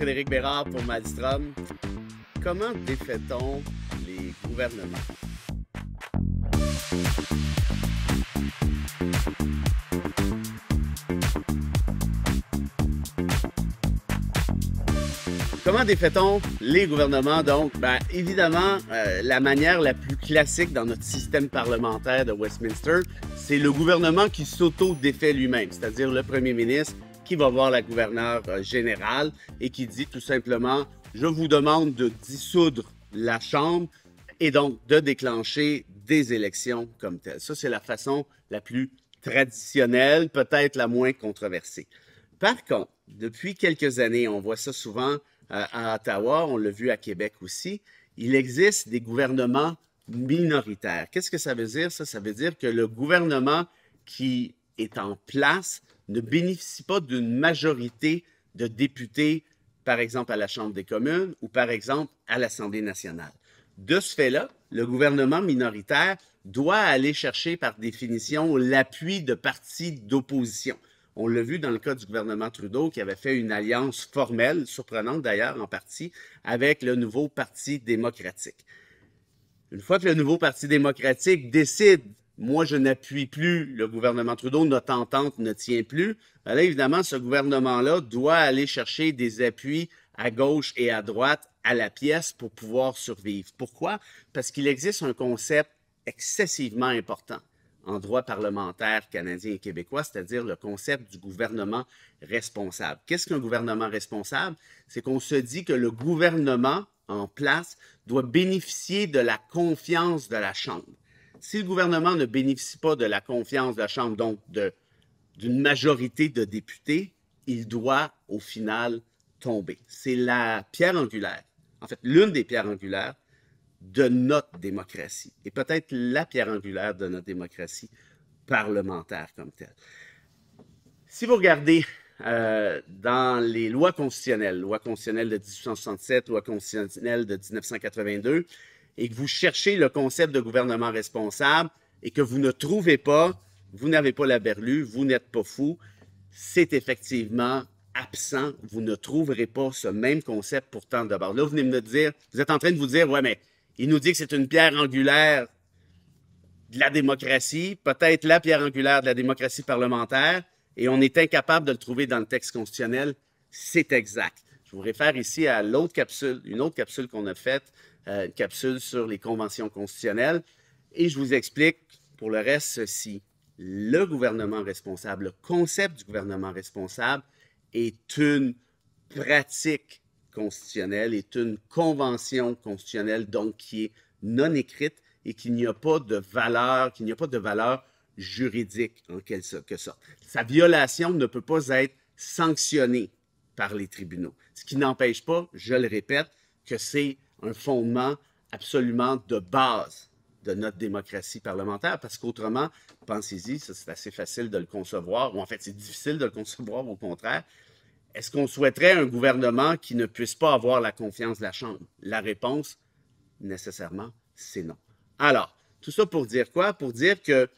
Frédéric Bérard pour Maelstrom. Comment défait-on les gouvernements? Comment défait-on les gouvernements? Donc, évidemment, la manière la plus classique dans notre système parlementaire de Westminster, c'est le gouvernement qui s'auto-défait lui-même, c'est-à-dire le premier ministre qui va voir la gouverneure générale et qui dit tout simplement « Je vous demande de dissoudre la Chambre et donc de déclencher des élections comme telles. » Ça, c'est la façon la plus traditionnelle, peut-être la moins controversée. Par contre, depuis quelques années, on voit ça souvent à Ottawa, on l'a vu à Québec aussi, il existe des gouvernements minoritaires. Qu'est-ce que ça veut dire, ça? Ça veut dire que le gouvernement qui est en place ne bénéficie pas d'une majorité de députés, par exemple à la Chambre des communes ou par exemple à l'Assemblée nationale. De ce fait-là, le gouvernement minoritaire doit aller chercher par définition l'appui de partis d'opposition. On l'a vu dans le cas du gouvernement Trudeau qui avait fait une alliance formelle, surprenante d'ailleurs en partie, avec le nouveau Parti démocratique. Une fois que le nouveau Parti démocratique décide « moi je n'appuie plus le gouvernement Trudeau, notre entente ne tient plus », là évidemment ce gouvernement-là doit aller chercher des appuis à gauche et à droite à la pièce pour pouvoir survivre. Pourquoi? Parce qu'il existe un concept excessivement important en droit parlementaire canadien et québécois, c'est-à-dire le concept du gouvernement responsable. Qu'est-ce qu'un gouvernement responsable? C'est qu'on se dit que le gouvernement en place doit bénéficier de la confiance de la Chambre. Si le gouvernement ne bénéficie pas de la confiance de la Chambre, donc d'une majorité de députés, il doit au final tomber. C'est la pierre angulaire, en fait l'une des pierres angulaires de notre démocratie, et peut-être la pierre angulaire de notre démocratie parlementaire comme telle. Si vous regardez dans les lois constitutionnelles de 1867, loi constitutionnelle de 1982, et que vous cherchez le concept de gouvernement responsable et que vous ne trouvez pas, vous n'avez pas la berlue, vous n'êtes pas fou, c'est effectivement absent. Vous ne trouverez pas ce même concept pourtant d'abord. Là, vous venez me dire, vous êtes en train de vous dire, ouais, mais il nous dit que c'est une pierre angulaire de la démocratie, peut-être la pierre angulaire de la démocratie parlementaire, et on est incapable de le trouver dans le texte constitutionnel. C'est exact. Je vous réfère ici à l'autre capsule, une autre capsule qu'on a faite, une capsule sur les conventions constitutionnelles, et je vous explique pour le reste ceci. Le gouvernement responsable, le concept du gouvernement responsable est une pratique constitutionnelle, est une convention constitutionnelle, donc qui est non écrite et qu'il n'y a pas de valeur, juridique en quelque sorte. Sa violation ne peut pas être sanctionnée par les tribunaux. Ce qui n'empêche pas, je le répète, que c'est un fondement absolument de base de notre démocratie parlementaire, parce qu'autrement, pensez-y, ça c'est assez facile de le concevoir, ou en fait c'est difficile de le concevoir au contraire. Est-ce qu'on souhaiterait un gouvernement qui ne puisse pas avoir la confiance de la Chambre? La réponse, nécessairement, c'est non. Alors, tout ça pour dire quoi? Pour dire que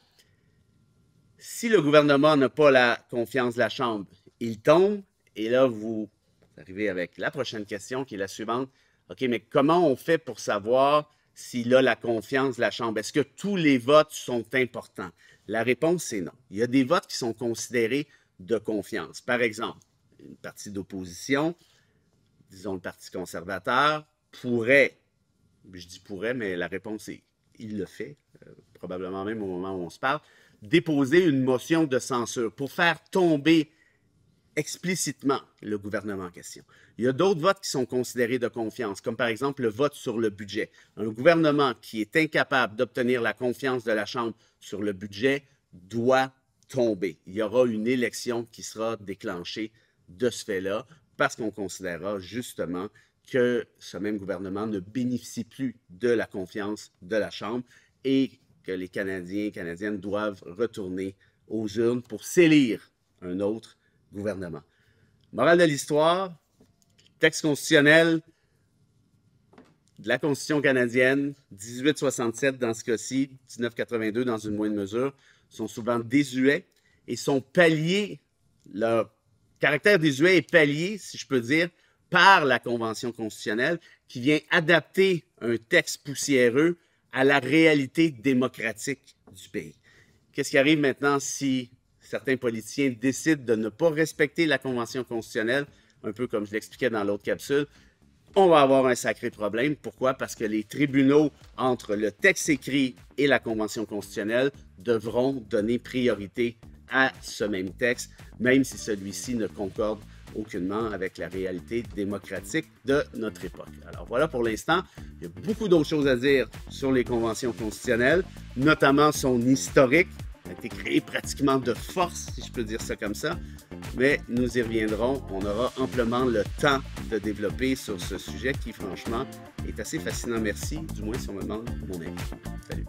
si le gouvernement n'a pas la confiance de la Chambre, il tombe, et là, vous arrivez avec la prochaine question qui est la suivante. OK, mais comment on fait pour savoir s'il a la confiance de la Chambre? Est-ce que tous les votes sont importants? La réponse, c'est non. Il y a des votes qui sont considérés de confiance. Par exemple, une partie d'opposition, disons le Parti conservateur, pourrait, je dis pourrait, mais la réponse est il le fait, probablement même au moment où on se parle, déposer une motion de censure pour faire tomber explicitement le gouvernement en question. Il y a d'autres votes qui sont considérés de confiance, comme par exemple le vote sur le budget. Un gouvernement qui est incapable d'obtenir la confiance de la Chambre sur le budget doit tomber. Il y aura une élection qui sera déclenchée de ce fait-là, parce qu'on considérera justement que ce même gouvernement ne bénéficie plus de la confiance de la Chambre et que les Canadiens et Canadiennes doivent retourner aux urnes pour s'élire un autre gouvernement. Morale de l'histoire, texte constitutionnel de la Constitution canadienne, 1867 dans ce cas-ci, 1982 dans une moindre mesure, sont souvent désuets et sont palliés, leur caractère désuet est pallié, si je peux dire, par la Convention constitutionnelle qui vient adapter un texte poussiéreux à la réalité démocratique du pays. Qu'est-ce qui arrive maintenant si certains politiciens décident de ne pas respecter la Convention constitutionnelle, un peu comme je l'expliquais dans l'autre capsule? On va avoir un sacré problème. Pourquoi? Parce que les tribunaux, entre le texte écrit et la Convention constitutionnelle, devront donner priorité à ce même texte, même si celui-ci ne concorde aucunement avec la réalité démocratique de notre époque. Alors voilà pour l'instant. Il y a beaucoup d'autres choses à dire sur les conventions constitutionnelles, notamment son historique. Elle a été créée pratiquement de force, si je peux dire ça comme ça. Mais nous y reviendrons. On aura amplement le temps de développer sur ce sujet qui, franchement, est assez fascinant. Merci, du moins si on me demande mon avis. Salut!